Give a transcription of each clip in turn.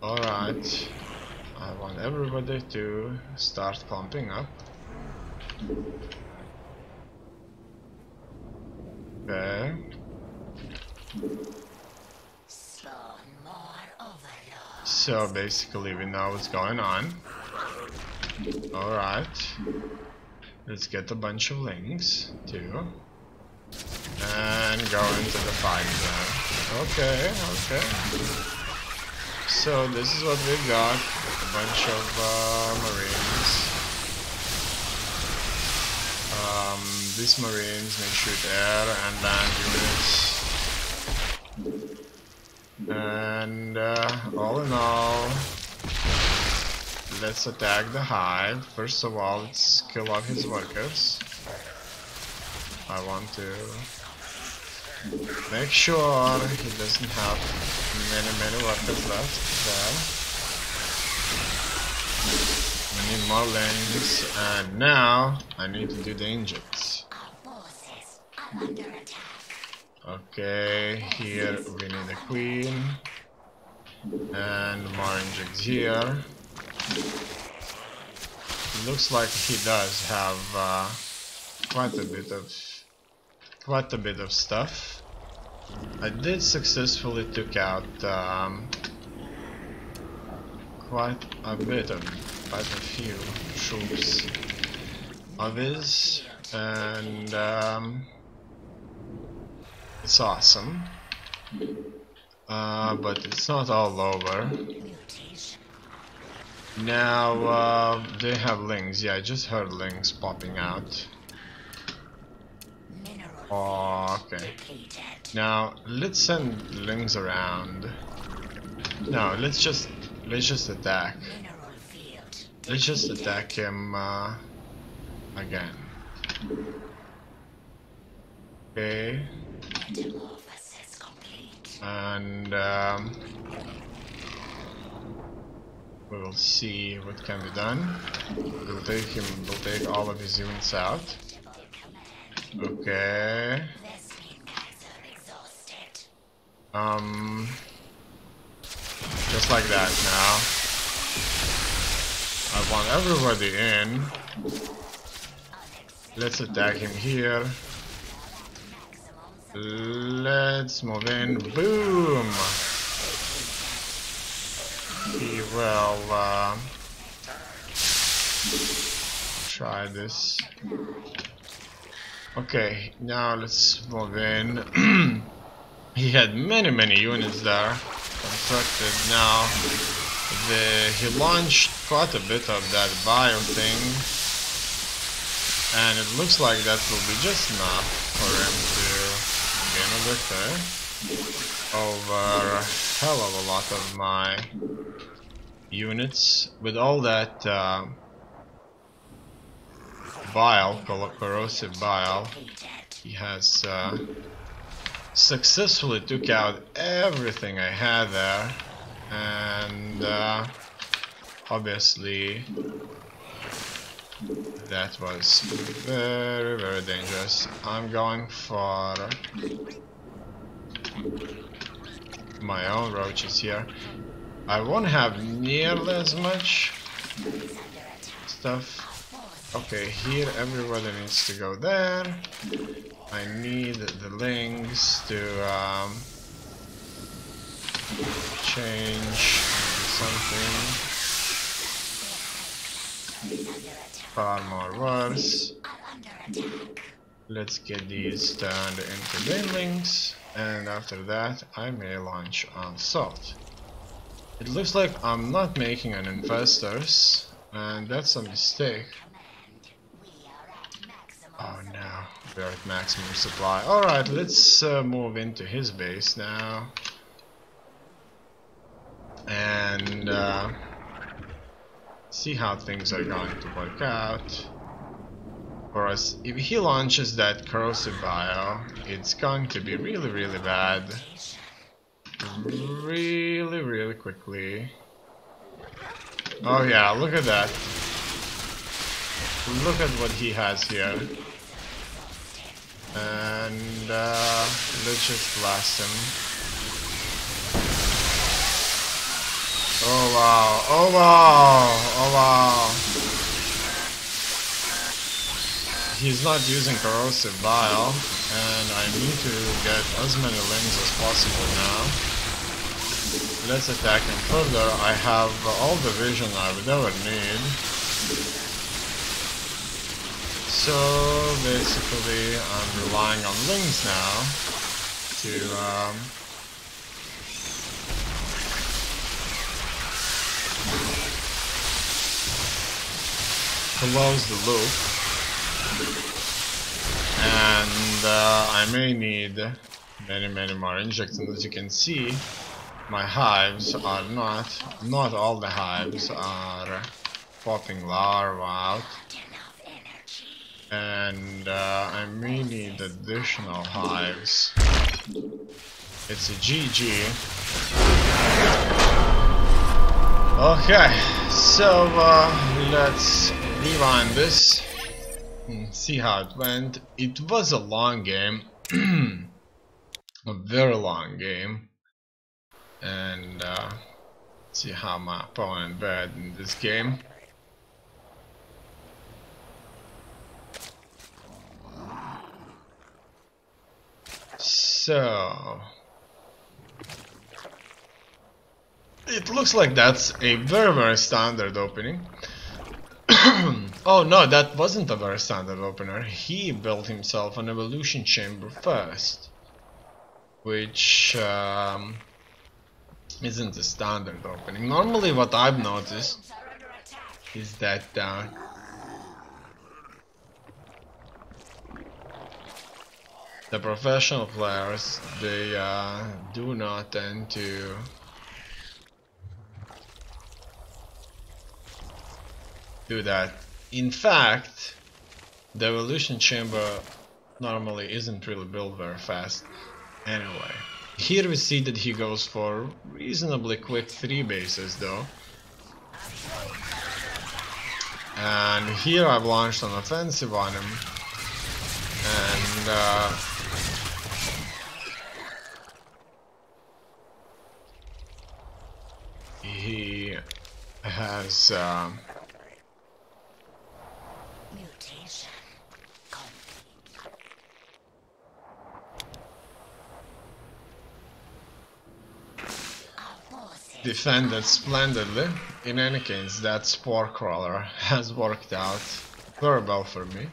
Alright. I want everybody to start clumping up. Okay. So basically we know what's going on. Alright. Let's get a bunch of links too. And go into the fight zone. Okay, okay. So this is what we've got. A bunch of marines. These marines may shoot air and land units. And all in all, let's attack the hive. First of all, let's kill off his workers. I want to make sure he doesn't have many workers left there. I need more links, and now I need to do the injects. Okay, here we need a queen and more injects here. Looks like he does have quite a bit of stuff. I did successfully took out quite a few troops of his, and it's awesome. But it's not all over. Now they have links. Yeah, I just heard links popping out. Oh, okay. Now let's send links around. No, let's just attack. Let's just attack him again. Okay. And we will see what can be done. We'll take all of his units out. Okay. Just like that now. I want everybody in. Let's attack him here. Let's move in. Boom! He will try this. Okay, now let's move in. He had many units there constructed. Now he launched quite a bit of that bio thing, and it looks like that will be just enough for him to gain a victory over a hell of a lot of my units. With all that bile, corrosive bile, he has successfully took out everything I had there, and obviously that was very dangerous. I'm going for my own roaches here. I won't have nearly as much stuff. Okay, here everybody needs to go there. I need the links to change something far more worse. Let's get these turned into banelings, and after that I may launch an assault. It looks like I'm not making an infestors, and that's a mistake. Oh no, we're at maximum supply. Alright, let's move into his base now. And see how things are going to work out. For us, if he launches that corrosive bio, it's going to be really bad. Really quickly. Oh yeah, look at that. Look at what he has here. And let's just blast him. Oh wow, oh wow, oh wow. He's not using corrosive bile, and I need to get as many lings as possible now. Let's attack him further. I have all the vision I would ever need. So basically I'm relying on lings now to close the loop, and I may need many more injects. And as you can see, my hives are not all the hives are popping larvae out, and I may need additional hives. It's a GG. Okay, so let's rewind this and see how it went. It was a long game, a very long game, and see how my opponent fared in this game. So it looks like that's a very standard opening. Oh no, that wasn't a very standard opener. He built himself an evolution chamber first, which isn't a standard opening. Normally what I've noticed is that the professional players, they do not tend to do that. In fact, the evolution chamber normally isn't really built very fast anyway. Here we see that he goes for reasonably quick 3 bases though. And here I've launched an offensive on him, and he has defended splendidly. In any case, that spore crawler has worked out very well for me.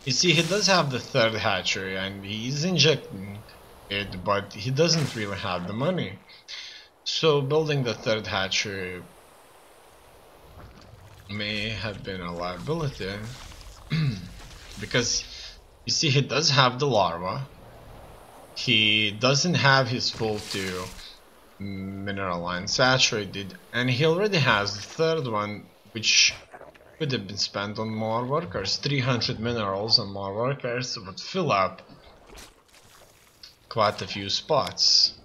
You see, he does have the 3rd hatchery and he's injecting it, but he doesn't really have the money. So building the 3rd hatchery may have been a liability because you see, he does have the larva. He doesn't have his full 2 mineral line saturated, and he already has the 3rd one, which could have been spent on more workers. 300 minerals and more workers would fill up quite a few spots,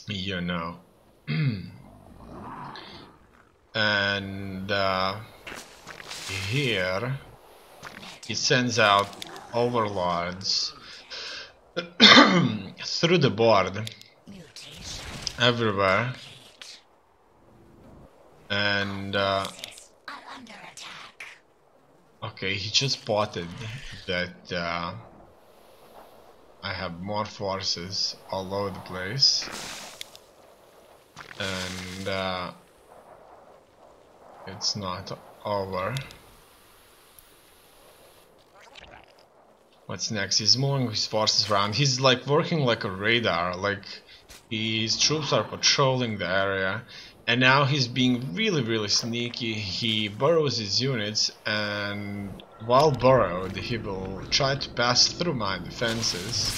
you know. And here he sends out overlords through the board everywhere, and okay, he just spotted that I have more forces all over the place, and it's not over. What's next? He's moving his forces around. He's like working like a radar, like his troops are patrolling the area, and now he's being really sneaky. He burrows his units, and while burrowed he will try to pass through my defenses,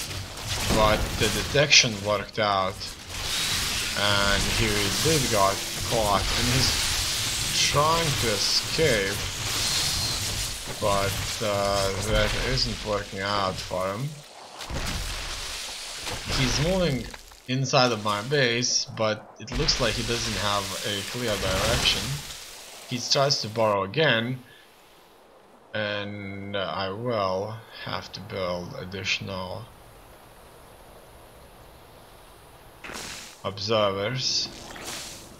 but the detection worked out and he did got caught, and he's trying to escape, but that isn't working out for him. He's moving inside of my base, but it looks like he doesn't have a clear direction. He tries to burrow again, and I will have to build additional observers.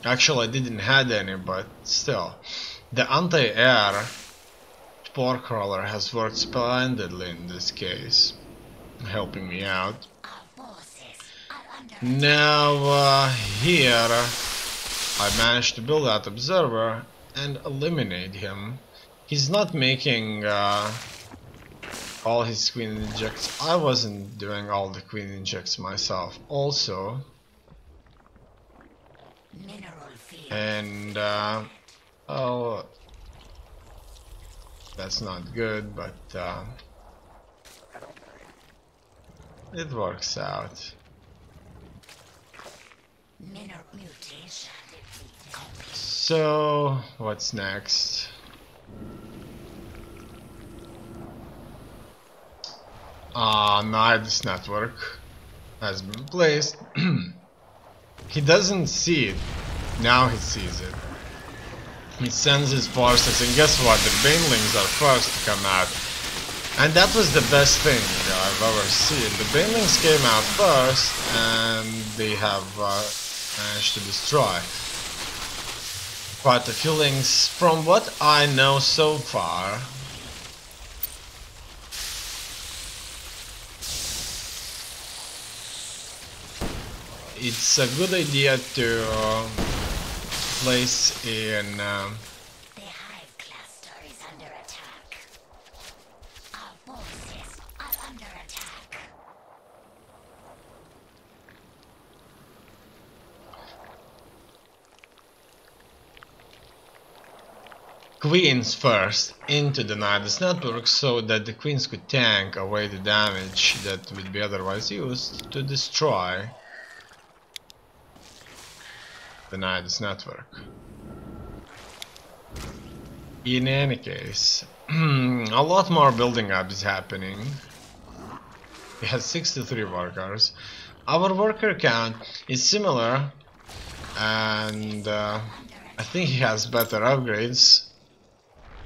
Actually, I didn't had any, but still. The anti-air spore crawler has worked splendidly in this case, helping me out. Now, here, I managed to build that observer and eliminate him. He's not making all his queen injects. I wasn't doing all the queen injects myself also. And oh, that's not good, but it works out. So what's next? Nidus network has been placed. He doesn't see it. Now he sees it. He sends his forces, and guess what? The banelings are first to come out. And that was the best thing I've ever seen. The banelings came out first, and they have managed to destroy quite a few links. From what I know so far, it's a good idea to place in The hive cluster is under attack. Our forces are under attack. queens first into the Nidus network so that the queens could tank away the damage that would be otherwise used to destroy the Nidus network. In any case, a lot more building up is happening. He has 63 workers. Our worker count is similar, and I think he has better upgrades,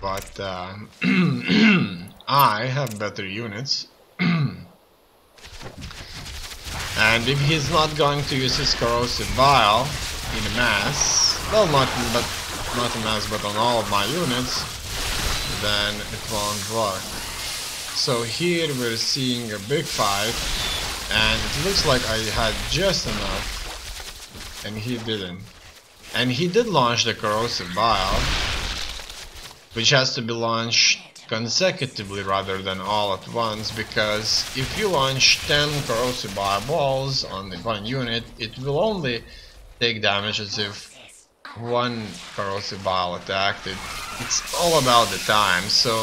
but I have better units. And if he's not going to use his corrosive vial in a mass, well, not in mass, but on all of my units, then it won't work. So here we're seeing a big fight, and it looks like I had just enough, and he didn't. And he did launch the corrosive vial, which has to be launched consecutively rather than all at once, because if you launch 10 corrosive fireballs on the one unit, it will only take damage as if one corrosive vial attacked it. It's all about the time, so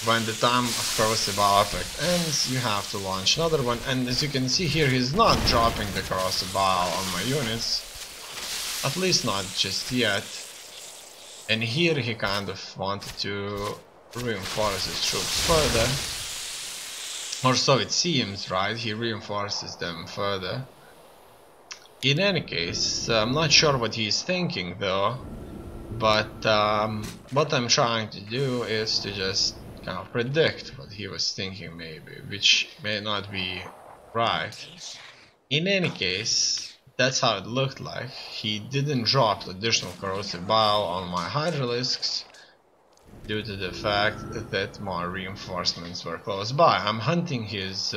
when the time of corrosive vial effect ends, you have to launch another one. And as you can see here, he's not dropping the corrosive vial on my units, at least not just yet. And here he kind of wanted to reinforce his troops further, or so it seems, right? He reinforces them further. In any case, I'm not sure what he's thinking though, but what I'm trying to do is to just kind of predict what he was thinking, maybe, which may not be right. In any case, that's how it looked like. He didn't drop the additional corrosive vial on my hydralisks due to the fact that more reinforcements were close by. I'm hunting his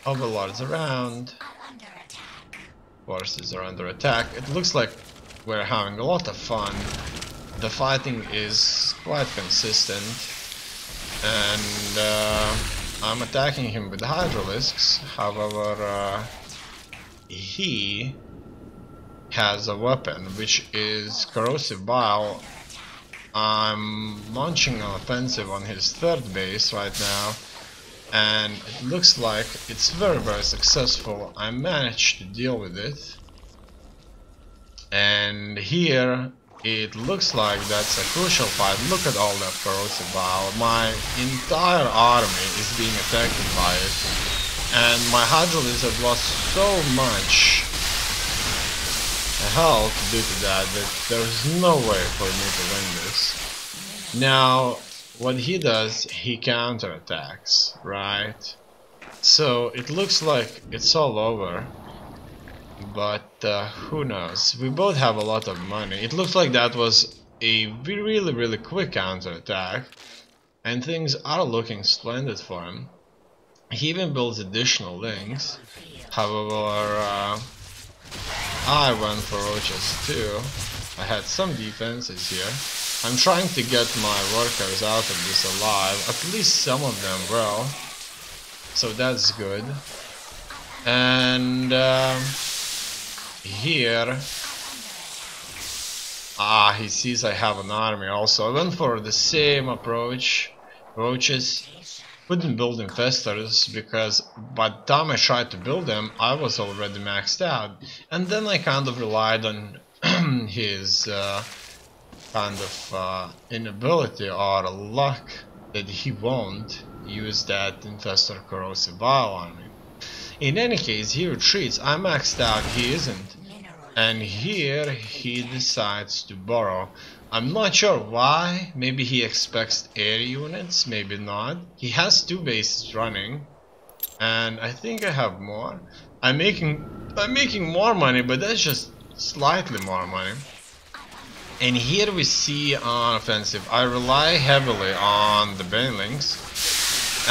overlords around. Forces are under attack. It looks like we're having a lot of fun. The fighting is quite consistent, and I'm attacking him with hydralisks. However, he has a weapon which is corrosive vial. I'm launching an offensive on his third base right now, and it looks like it's very successful. I managed to deal with it, and here it looks like that's a crucial fight. Look at all that corrosive vial. My entire army is being affected by it, and my hydralisks have lost so much health due to that there's no way for me to win this. Now, what he does, he counterattacks, right? So it looks like it's all over. But who knows? We both have a lot of money. It looks like that was a really quick counterattack, and things are looking splendid for him. He even builds additional links. However, I went for roaches too. I had some defenses here. I'm trying to get my workers out of this alive. At least some of them will. So that's good. And here... he sees I have an army also. I went for the same approach. Roaches. Couldn't build infestors because by the time I tried to build them, I was already maxed out. And then I kind of relied on his inability or luck that he won't use that infestor corrosive bile on me. In any case, he retreats. I'm maxed out, he isn't. And here he decides to burrow. I'm not sure why. Maybe he expects air units, maybe not. He has 2 bases running, and I think I have more. I'm making more money, but that's just slightly more money. And here we see on offensive, I rely heavily on the banelings,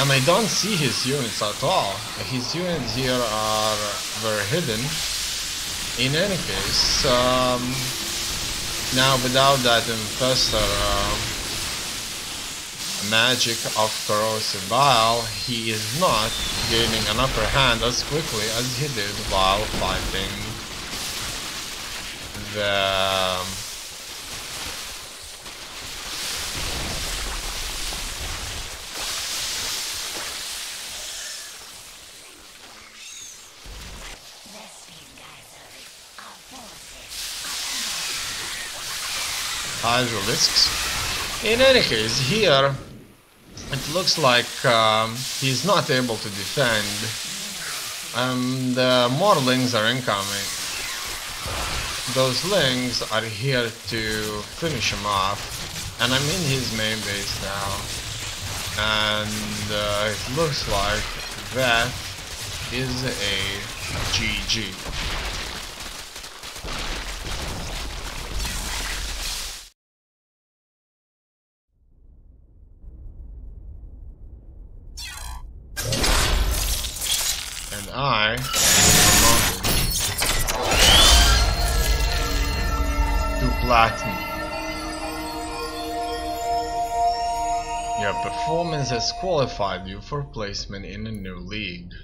and I don't see his units at all. His units here are very hidden. In any case, now without that infestor magic of corrosive bile, he is not gaining an upper hand as quickly as he did while fighting the hydralisks. In any case, here it looks like he's not able to defend, and more lings are incoming. Those lings are here to finish him off, and I'm in his main base now, and it looks like that is a GG. And I am promoted to platinum. Your performance has qualified you for placement in a new league.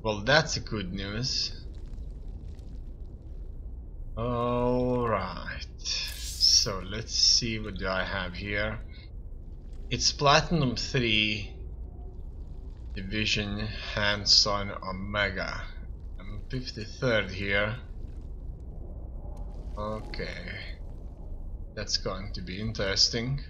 Well, that's good news. Alright, so let's see what do I have here. It's Platinum 3 Division Hands-on Omega. I'm 53rd here. Okay, that's going to be interesting.